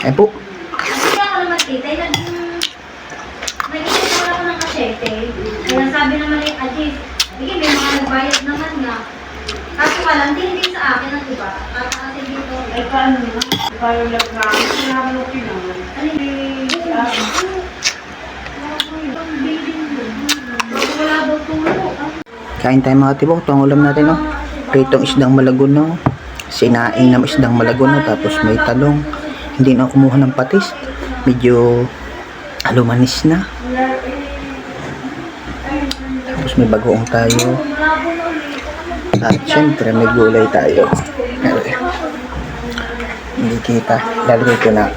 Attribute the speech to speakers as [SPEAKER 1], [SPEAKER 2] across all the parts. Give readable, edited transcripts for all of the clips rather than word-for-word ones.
[SPEAKER 1] Ayan po.
[SPEAKER 2] Kasi ako naman tita, nag-isip naman ako ng kasyete. Kaya sabi naman ni Ajis, sige, may mga nagbayad naman nga. Kaso ka lang, hindi sa akin ang iba. Kasi dito,
[SPEAKER 3] Ay, paano na? Paano lang na? Kailangan ko naman.
[SPEAKER 2] ano wala daw tulo.
[SPEAKER 1] Kain tayo mga tibok. Ito ang ulam natin, no? Pritong isdang malaguno. Sinaing na isdang malaguno. Tapos may talong. Hindi na kumuha ng patis. Medyo alumanis na. Tapos may bagoong tayo. At syempre may gulay tayo. Hindi kita. Lalagay ko na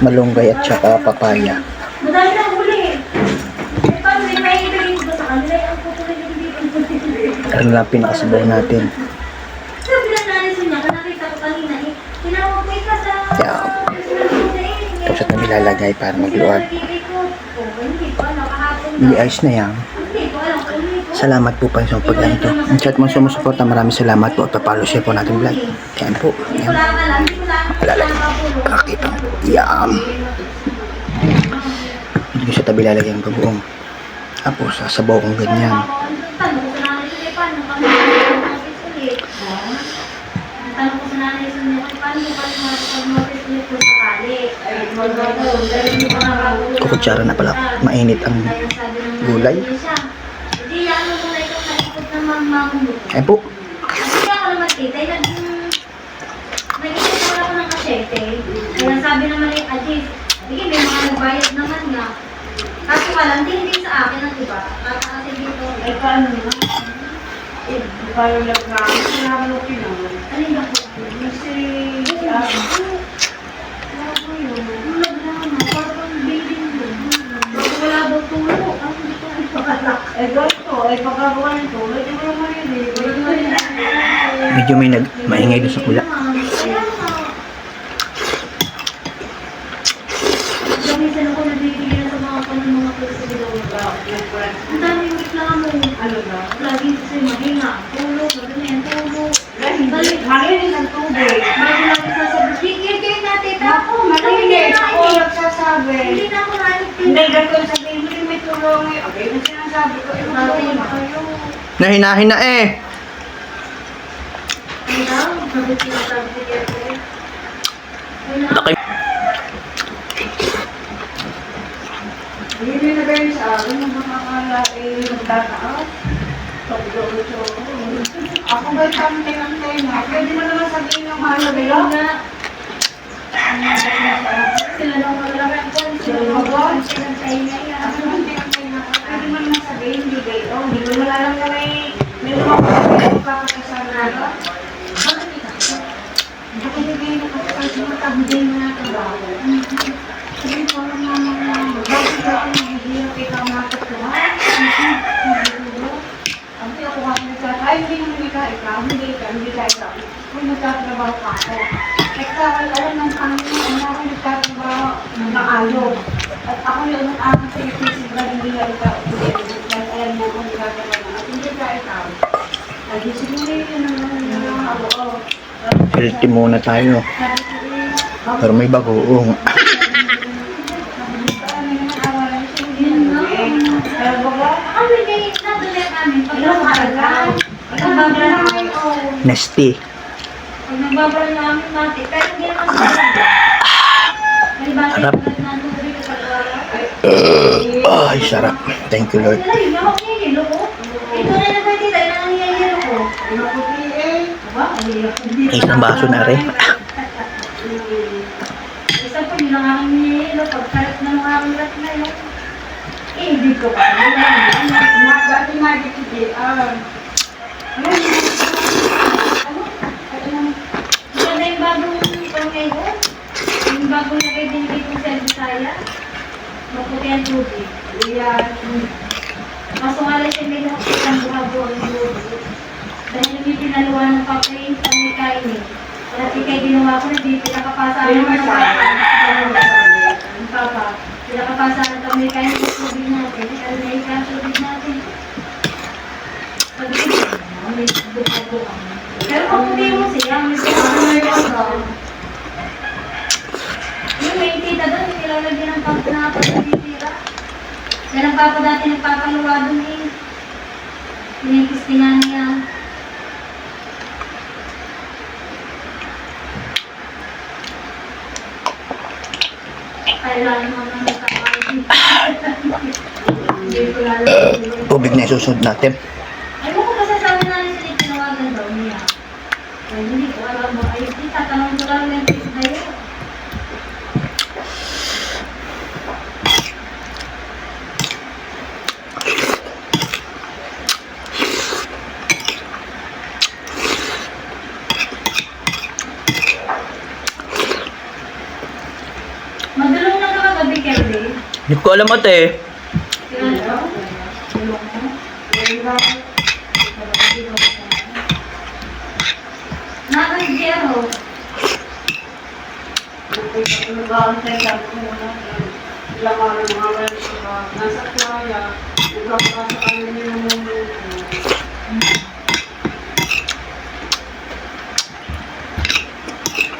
[SPEAKER 1] malunggay at saka papaya.
[SPEAKER 2] Madami na huli. Paano may mahihiling ba sa kanila? Ang kukulit yung dito.
[SPEAKER 1] Ano lang pinakasabaw natin.
[SPEAKER 2] Sabi lang nanin niya, nakita ko kanina eh. Tinawag ko ika sa...
[SPEAKER 1] Yeah. Tapos ito nilalagay para magluwag. Hindi ayos na yan. Salamat po pa sa pagganito. Ang chat mo sumusuporta. Maraming salamat po at papalo siya po natin vlog. Yan po. Yan. Lalagay. Pakita. Yan. Hindi ko sa tabi lalagay ang bagoong. Tapos sasabaw kong ganyan.
[SPEAKER 2] Tanong ko sa nanay sa niya, paano ko pag-notice ulit po sakali?
[SPEAKER 1] Kukutsara na pala. Mainit ang gulay.
[SPEAKER 2] Hindi, ano muna ito naikot ng mamamulot.
[SPEAKER 1] Ayan po.
[SPEAKER 2] Kasi ako naman tita, nag-isip naman ako ng kasyete. Kaya sabi naman ni Ajis, sige, may mga nagbayad naman nga. Kaso ka lang, hindi sa akin ang iba. Kasi dito,
[SPEAKER 3] Ay, paano na? Paano lang na? Kailangan ko naman.
[SPEAKER 2] alin ba po?
[SPEAKER 3] Kasi,
[SPEAKER 2] Wala daw tulo.
[SPEAKER 3] eh, ganito. Ay, pagkagawa nito, medyo mo naman yun eh.
[SPEAKER 1] Medyo may maingay doon sa kula.
[SPEAKER 2] Minsan ako nabibigyan sa mga mga presidente. Ang dami yung reklamo.
[SPEAKER 3] Ano na?
[SPEAKER 2] Lagi sa'yo mahinga. Tulog, ganyan, tulog.
[SPEAKER 3] Balik, marinig ang tubig.
[SPEAKER 2] Bago lang isasabi, tigil kayo natin.
[SPEAKER 3] Ako, marinig. Ako nagsasabi.
[SPEAKER 2] Hindi na ako natin.
[SPEAKER 3] Hindi, ganito sabihin mo yung may tulong eh. Okay, na sinasabi ko, tulong na kayo.
[SPEAKER 1] Nahinahin na eh.
[SPEAKER 2] Ay daw, sabi sinasabi si Jeffrey.
[SPEAKER 1] Laki.
[SPEAKER 3] Hindi na kayo sa akin, yung mga akala eh, nagtataas. Pag-doon ako ba'y pantay-antay na? Pwede mo naman sabihin ng mahalo nila?
[SPEAKER 2] Sila nung malalaki ko, sila nung pinagtay na yan.
[SPEAKER 3] Ako pantay-antay na. Pwede mo naman sabihin, hindi kayo. Hindi mo naman alam na may mga papakasan na ba? Hindi ko hindi nakapagpasin mo tabday na trabaho. Sabi ko naman, bakit ako naghihirap ikaw matatuhan? Sabi ako nga nagsasabi, ay hindi naman ikaw, hindi ka ikaw. Kung nagtatrabaho ka ako. Ikaw ay alam ng Panginoon na ako nagtatrabaho ng maayos. At ako yung aking sa isip na hindi na ikaw. Dahil alam mo kung nagtatrabaho at hindi ka ikaw. Lagi siguro yun ang ako.
[SPEAKER 1] Healthy muna tayo. Pero may bagoong.
[SPEAKER 2] Ano hindi, nadulit namin. Pag nakakarga, pag nagbabara namin,
[SPEAKER 1] Nasty.
[SPEAKER 2] pag nagbabara namin natin, kahit hindi naman sa may bakit
[SPEAKER 1] Sarap.
[SPEAKER 2] na tubig kapag wala.
[SPEAKER 1] Ay, sarap. Thank you, Lord.
[SPEAKER 2] Dali, hawak niya yung yelo ko. Ito na yung pwede, na lang yung yelo ko. Aba, ang hirap.
[SPEAKER 1] Isang baso na rin.
[SPEAKER 2] Isa po, yun ang aking yelo. Pagkalat ng aking rat na yun. Eh, hindi ko pa.
[SPEAKER 3] Dati nagkikiti,
[SPEAKER 2] Maganda yung bagong pangkay ko. Yung bagong lagay din dito sa Bisaya. Maputi ang tubig.
[SPEAKER 3] Iyan.
[SPEAKER 2] Kaso nga lang siya may nakapit ang buha-buha ng tubig. Dahil yung pinaluwa ng papay sa may kainin. Dati kay ginawa ko na dito, nakapasa
[SPEAKER 3] Sino
[SPEAKER 2] naman
[SPEAKER 3] ba
[SPEAKER 2] ng
[SPEAKER 3] siya?
[SPEAKER 2] ang papa. Nakapasa ng kami kainin sa tubig natin. Kaya may ka tubig natin. Sabi ko, may buha-buha. Pero kung hindi mo siya, may buha-buha. may tita doon, nilalagyan ng pagpapatitira. Kaya nagpapadati nagpapaluwa doon eh. Pinikistingan niya. Kaya naman ang nagkakaroon. Hindi ko lalagyan.
[SPEAKER 1] Tubig na isusunod natin.
[SPEAKER 2] Ay, mo ko masasabi na rin sila tinawagan daw niya. Ay, hindi ko alam mo. Ay, tatanong ko lang yung tisa na yun. Madulong na ka kagabi, Kelly.
[SPEAKER 1] Hindi ko alam ate.
[SPEAKER 2] Kaya Nakakagero.
[SPEAKER 3] Nag-aantay ka ako muna. Ilang araw mga wala nasa playa. Nagkakasa kami niyo ng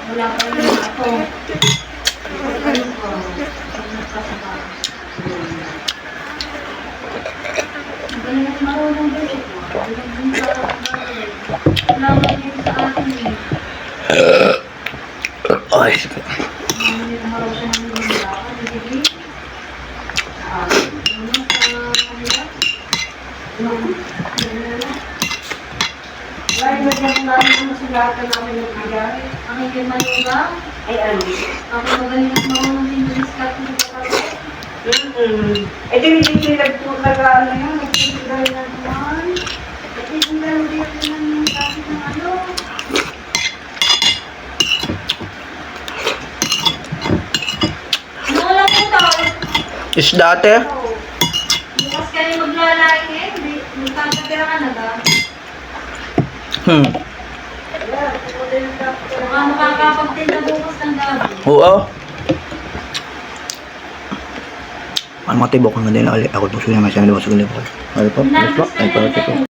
[SPEAKER 2] Wala pa rin ako. Magaling at marunong din. Magaling din sa bagay. Wala ba din sa atin eh.
[SPEAKER 1] Ay,
[SPEAKER 2] Hindi na marunong ng mga hindi.
[SPEAKER 3] Ay, nagyan namin ang masulatan namin ng bigay.
[SPEAKER 2] Ang hindi malugang.
[SPEAKER 3] Ay, ano?
[SPEAKER 2] Ako magaling at marunong din sa discard ng kapatid.
[SPEAKER 3] Eh, di hindi sila po ano yun. Nagsisigay na naman.
[SPEAKER 2] Kasi kung gano'n din ng kasi ng ano. Ano wala po daw?
[SPEAKER 1] isda ate.
[SPEAKER 2] Bukas kayo maglalaing eh. Hindi kakatira ka na ba? Baka makakapagtinda bukas ng gabi.
[SPEAKER 1] Oo. Ang matibok na din ako gusto niya nga siya nalawas sa gulay. Ano po? Ano po? Ay, parang